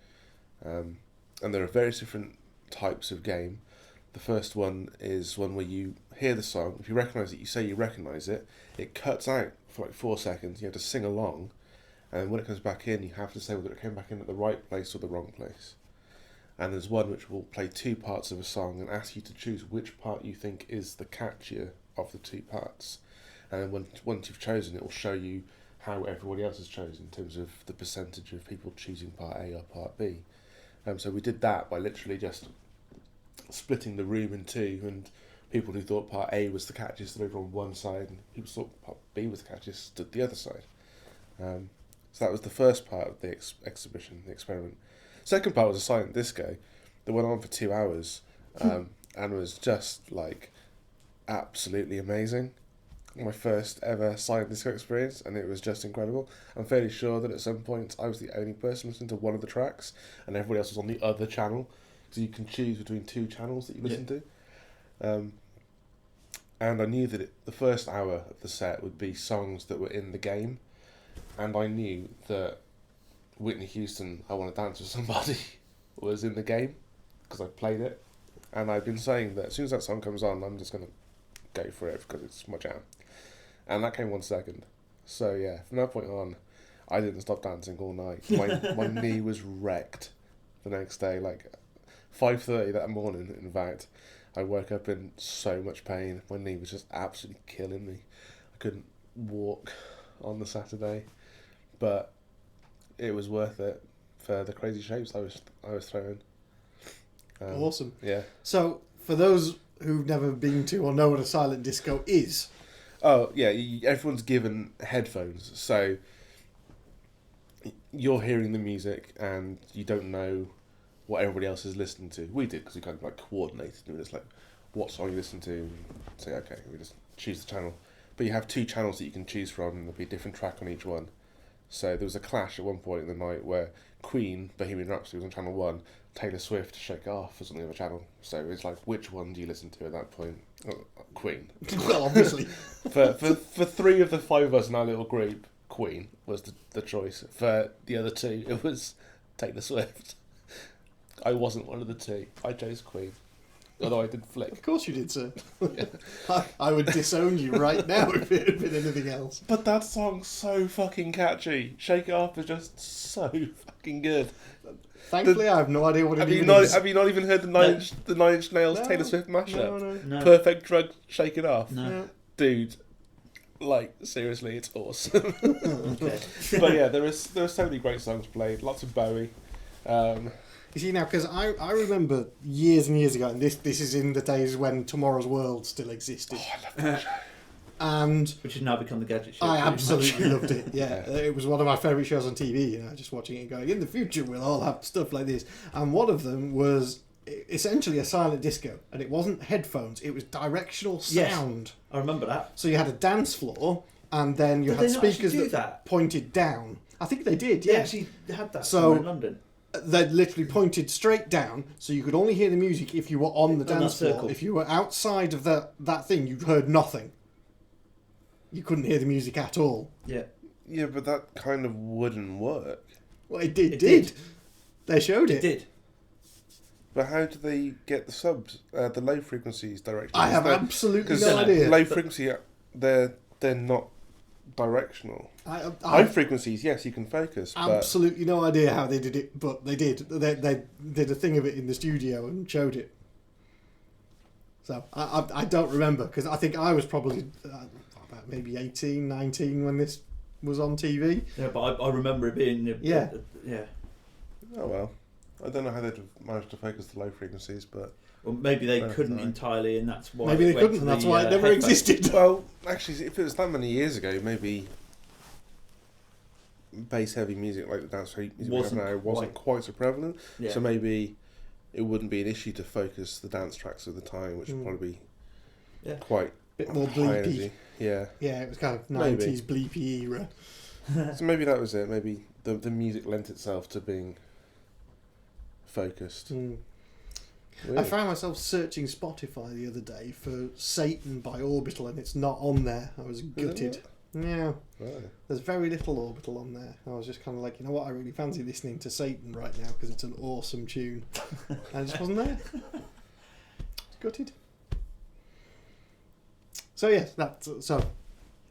And there are various different types of game. The first one is one where you hear the song. If you recognise it, you say you recognise it. It cuts out for like 4 seconds. You have to sing along, and when it comes back in, you have to say whether it came back in at the right place or the wrong place. And there's one which will play 2 parts of a song and ask you to choose which part you think is the catchier of the 2 parts. And then once you've chosen, it will show you how everybody else has chosen in terms of the percentage of people choosing part A or part B. So we did that by literally just splitting the room in 2, and people who thought part A was the catchiest stood over on one side, and people who thought part B was the catchiest stood the other side. So that was the first part of the exhibition, the experiment. Second part was a silent disco that went on for 2 hours and was just like absolutely amazing. My first ever silent disco experience, and it was just incredible. I'm fairly sure that at some point I was the only person listening to one of the tracks and everybody else was on the other channel, so you can choose between 2 channels that you listen to. And I knew that the first hour of the set would be songs that were in the game, and I knew that Whitney Houston, I Want to Dance With Somebody, was in the game because I played it, and I've been saying that as soon as that song comes on, I'm just going to go for it because it's my jam. And that came 1 second. So yeah, from that point on, I didn't stop dancing all night. My knee was wrecked the next day, like 5:30 that morning, in fact. I woke up in so much pain. My knee was just absolutely killing me. I couldn't walk on the Saturday, but it was worth it for the crazy shapes I was throwing. Awesome. Yeah. So for those who've never been to or know what a silent disco is. Oh yeah, everyone's given headphones, so you're hearing the music and you don't know what everybody else is listening to. We did because we kind of like coordinated and it's like, what song you listen to, and say okay, we just choose the channel. But you have 2 channels that you can choose from, and there'll be a different track on each one. So there was a clash at one point in the night where Queen, Bohemian Rhapsody was on channel 1, Taylor Swift, Shake It Off was on the other channel. So it's like, which one do you listen to at that point? Oh, Queen. Well, obviously. for 3 of the 5 of us in our little group, Queen was the choice. For the other 2, it was Taylor Swift. I wasn't one of the 2. I chose Queen. Although I did flick. Of course you did, sir. I would disown you right now if it had been anything else. But that song's so fucking catchy. Shake It Off is just so fucking good. Thankfully, I have no idea what it even is. Have you not even heard the Nine Inch Nails Taylor Swift mashup? No. Perfect Drug, Shake It Off. No. Dude, like, seriously, it's awesome. Okay. But yeah, there are so many great songs played. Lots of Bowie. You see now, because I remember years and years ago, and this is in the days when Tomorrow's World still existed. Oh, I love that show. And which has now become the Gadget Show. I absolutely loved it. Yeah, it was one of my favourite shows on TV. You know, just watching it going, in the future we'll all have stuff like this. And one of them was essentially a silent disco, and it wasn't headphones, it was directional sound. Yes, I remember that. So you had a dance floor, and then you had speakers that pointed down. I think they did, yeah. They actually had that somewhere in London. They literally pointed straight down, so you could only hear the music if you were on the dance floor. Circle. If you were outside of that thing, you heard nothing. You couldn't hear the music at all. Yeah. Yeah, but that kind of wouldn't work. Well, it did. They showed it. It did. But how do they get the subs, the low frequencies directed? I have absolutely no idea. Low frequency, they're not directional. High frequencies, yes, you can focus. Absolutely no idea how they did it, but they did. They did a thing of it in the studio and showed it. So I don't remember, because I think I was probably about maybe 18, 19 when this was on TV. Yeah, but I remember it being... Yeah. Oh well. I don't know how they'd managed to focus the low frequencies, but... Well, maybe they couldn't entirely, and that's why... Maybe they couldn't, and that's why it never existed. Well, actually, if it was that many years ago, maybe bass-heavy music like the dance music we have now wasn't quite so prevalent. Yeah. So maybe it wouldn't be an issue to focus the dance tracks of the time, which would probably be quite... A bit more bleepy. Energy. Yeah. Yeah, it was kind of 90s bleepy era. So maybe that was it. Maybe the music lent itself to being focused. I found myself searching Spotify the other day for Satan by Orbital, and it's not on there. I was gutted. Yeah. Right. There's very little Orbital on there. I was just kind of like, you know what, I really fancy listening to Satan right now because it's an awesome tune. And it just wasn't there. Gutted. So yes,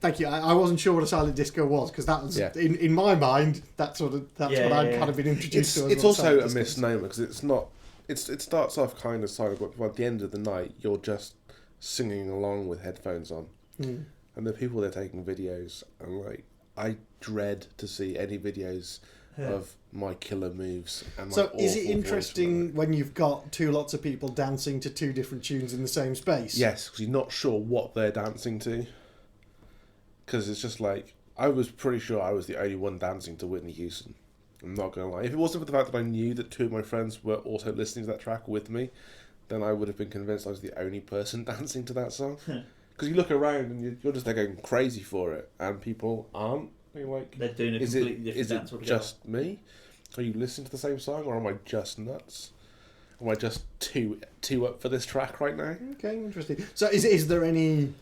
thank you. I wasn't sure what a silent disco was, because that was in my mind. That's what I'd kind of been introduced to. It's also a misnomer, because it's not. It starts off kind of silent, but by the end of the night, you're just singing along with headphones on, and the people they're taking videos, and like I dread to see any videos of my killer moves. And so is it interesting when you've got lots of people dancing to two different tunes in the same space? Yes, because you're not sure what they're dancing to. Because it's just like, I was pretty sure I was the only one dancing to Whitney Houston. I'm not going to lie. If it wasn't for the fact that I knew that two of my friends were also listening to that track with me, then I would have been convinced I was the only person dancing to that song. Because you look around and you're just there going crazy for it, and people aren't. You're like, they're doing a completely different dance. Is it just me? Are you listening to the same song, or am I just nuts? Am I just too up for this track right now? Okay, interesting. So is there any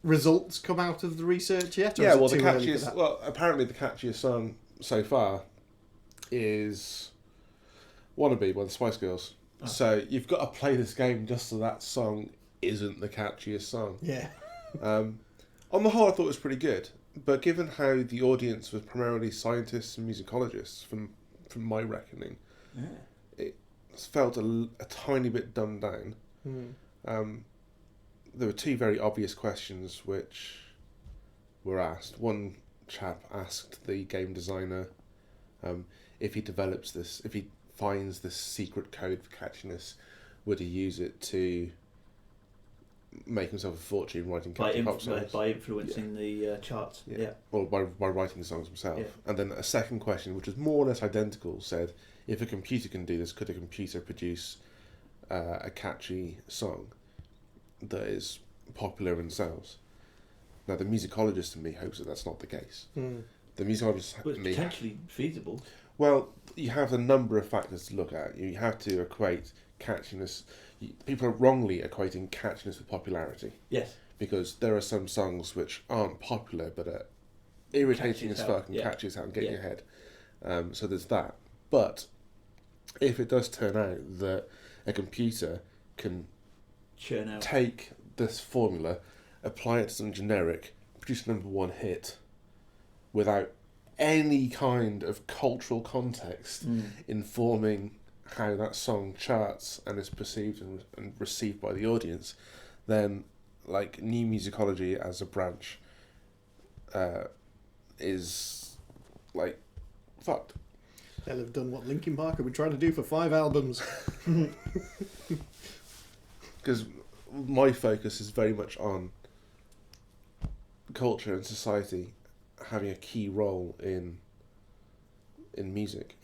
results come out of the research yet? Yeah, well, the catchiest. Well, apparently the catchiest song so far is "Wannabe" by the Spice Girls. Oh. So you've got to play this game just so that song isn't the catchiest song. Yeah. On the whole, I thought it was pretty good, but given how the audience was primarily scientists and musicologists, from my reckoning, it felt a tiny bit dumbed down. There were two very obvious questions which were asked. One chap asked the game designer if he develops this, if he finds this secret code for catchiness, would he use it to make himself a fortune writing catchy pop songs? By influencing the charts. Yeah. Or by writing the songs himself. Yeah. And then a second question, which was more or less identical, said, if a computer can do this, could a computer produce a catchy song that is popular and sells? Now, the musicologist in me hopes that that's not the case. The musicologist in me... potentially feasible. Well, you have a number of factors to look at. You have to equate catchiness... People are wrongly equating catchiness with popularity. Yes. Because there are some songs which aren't popular, but are irritating as fuck and catchy as hell and get in your head. So there's that. But if it does turn out that a computer can churn out, take this formula, apply it to some generic, produce a number one hit without any kind of cultural context informing how that song charts and is perceived and received by the audience, then like new musicology as a branch is like fucked. They'll have done what Linkin Park have been trying to do for 5 albums. Because my focus is very much on culture and society having a key role in music.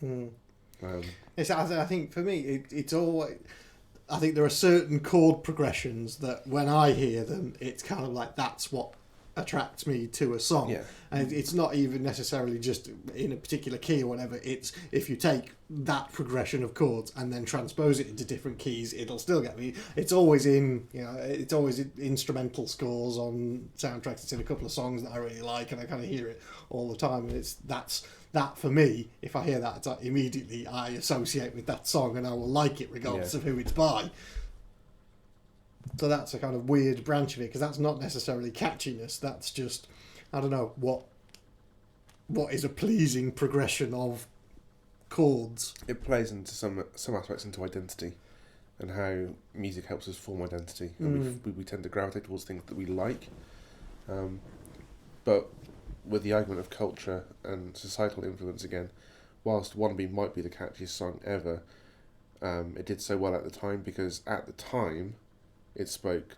I think for me it's all I think there are certain chord progressions that when I hear them, it's kind of like that's what attracts me to a song. Yeah. And it's not even necessarily just in a particular key or whatever. It's if you take that progression of chords and then transpose it into different keys, it'll still get me. It's always in, it's always in instrumental scores on soundtracks. It's in a couple of songs that I really like, and I kind of hear it all the time. And that for me, if I hear that, it's like immediately I associate with that song and I will like it regardless of who it's by. So that's a kind of weird branch of it, because that's not necessarily catchiness. That's just, I don't know, what is a pleasing progression of chords. It plays into some aspects into identity, and how music helps us form identity. And we tend to gravitate towards things that we like. But with the argument of culture and societal influence again, whilst Wannabe might be the catchiest song ever, it did so well at the time because at the time it spoke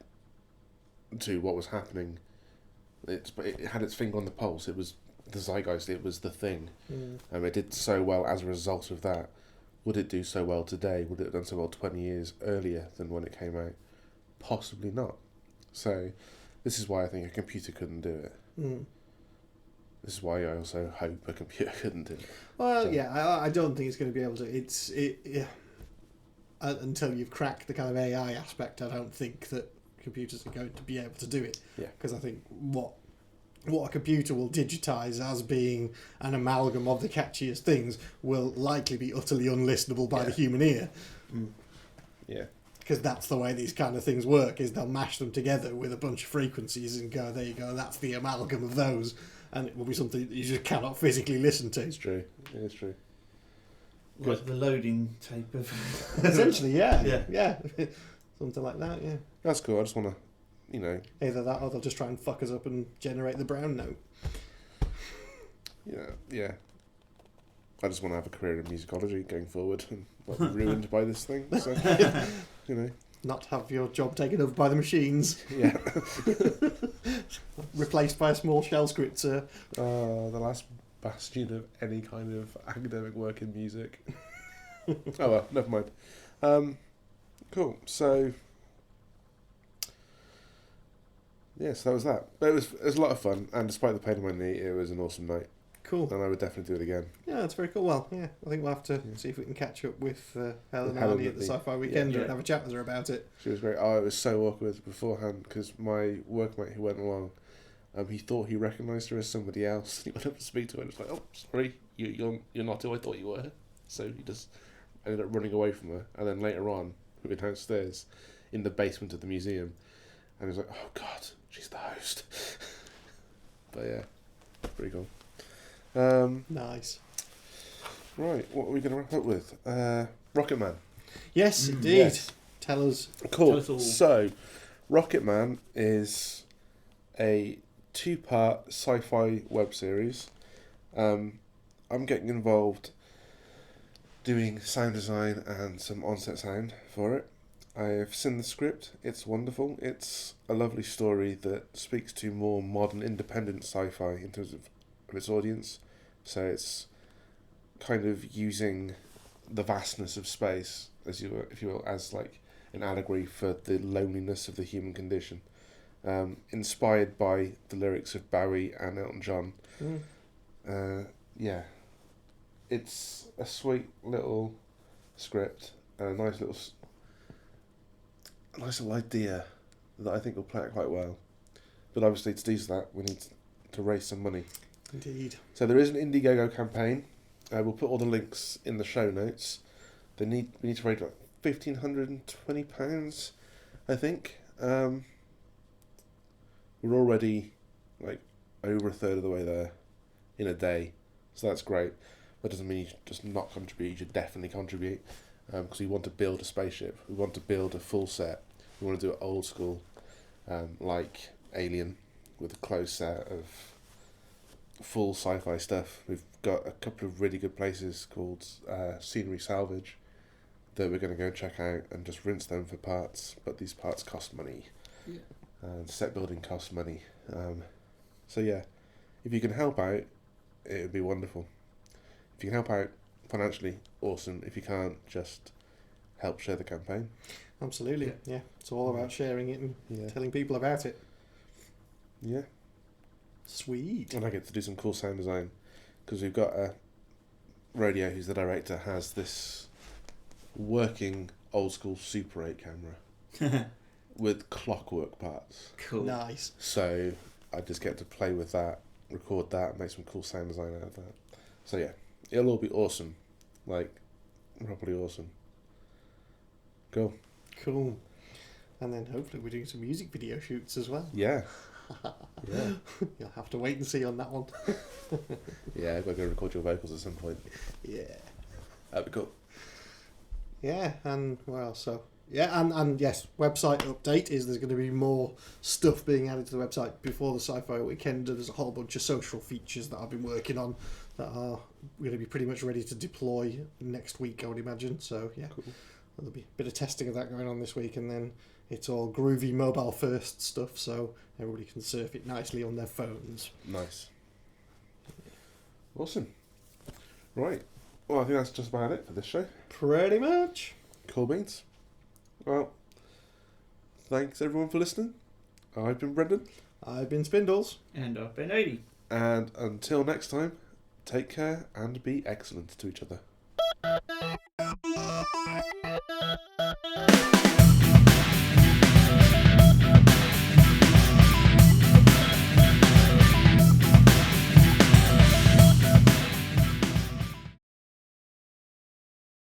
to what was happening. It had its finger on the pulse. It was the zeitgeist. It was the thing. It did so well as a result of that. Would it do so well today? Would it have done so well 20 years earlier than when it came out? Possibly not. So this is why I think a computer couldn't do it. This is why I also hope a computer couldn't do it. Well, so. Yeah, I don't think it's going to be able to. Until you've cracked the kind of AI aspect, I don't think that computers are going to be able to do it. Yeah. Because I think what a computer will digitise as being an amalgam of the catchiest things will likely be utterly unlistenable by the human ear. Yeah. Because that's the way these kind of things work, is they'll mash them together with a bunch of frequencies and go, there you go, that's the amalgam of those. And it will be something that you just cannot physically listen to. It's true. It is true. Like the loading tape of... Essentially, yeah. Something like that, yeah. That's cool. I just want to, Either that or they'll just try and fuck us up and generate the brown note. Yeah. I just want to have a career in musicology going forward and not be ruined by this thing. So, Not have your job taken over by the machines. Yeah. Replaced by a small shell scripter. The last bastion of any kind of academic work in music. Oh well, never mind. Cool. So, yes, that was that. But it was a lot of fun, and despite the pain in my knee, it was an awesome night. Cool. And I would definitely do it again. Yeah, that's very cool. Well, yeah, I think we'll have to see if we can catch up with Helen and Annie at the Sci-Fi Weekend and have a chat with her about it. She was great. Oh, it was so awkward beforehand because my workmate who went along, he thought he recognised her as somebody else. He went up to speak to her and was like, "Oh, sorry, you're not who I thought you were." So he just ended up running away from her. And then later on, we went downstairs in the basement of the museum, and he was like, "Oh God, she's the host." But yeah, pretty cool. Nice. Right, what are we going to wrap up with? Rocket Man. Yes, indeed. Yes. Tell us. Cool. Tell us all. So, Rocket Man is a 2-part sci-fi web series. I'm getting involved doing sound design and some on-set sound for it. I've seen the script. It's wonderful. It's a lovely story that speaks to more modern independent sci-fi in terms of its audience. So it's kind of using the vastness of space, if you will, as like an allegory for the loneliness of the human condition. Inspired by the lyrics of Bowie and Elton John. Yeah, it's a sweet little script and a nice little idea that I think will play out quite well. But obviously, to do that, we need to raise some money. Indeed. So there is an Indiegogo campaign. We'll put all the links in the show notes. We need to raise like £1,520, I think. We're already like over a third of the way there in a day, so that's great. That doesn't mean you should just not contribute. You should definitely contribute because we want to build a spaceship. We want to build a full set. We want to do it old school, like Alien, with a closed set of full sci-fi stuff. We've got a couple of really good places called Scenery Salvage that we're going to go check out and just rinse them for parts, but these parts cost money. Yeah. And set building costs money. So yeah, if you can help out, it would be wonderful. If you can help out financially, awesome. If you can't, just help share the campaign. Absolutely, yeah. It's all about sharing it and telling people about it. Yeah. Sweet. And I get to do some cool sound design because we've got a Radio, who's the director, has this working old school Super 8 camera with clockwork parts. Cool. Nice. So I just get to play with that, record that, make some cool sound design out of that. So yeah, it'll all be awesome. Like, properly awesome. Cool. And then hopefully we're doing some music video shoots as well. Yeah. Yeah. You'll have to wait and see on that one. Yeah, we're going to record your vocals at some point. Yeah. That'd be cool. Yeah, and well, so yeah, and yes, website update is there's going to be more stuff being added to the website before the Sci-Fi Weekend. There's a whole bunch of social features that I've been working on that are going to be pretty much ready to deploy next week, I would imagine. So yeah, cool. There'll be a bit of testing of that going on this week, and then it's all groovy mobile first stuff, so everybody can surf it nicely on their phones. Nice. Awesome. Right. Well, I think that's just about it for this show. Pretty much. Cool beans. Well, thanks everyone for listening. I've been Brendan. I've been Spindles. And I've been Ady. And until next time, take care and be excellent to each other.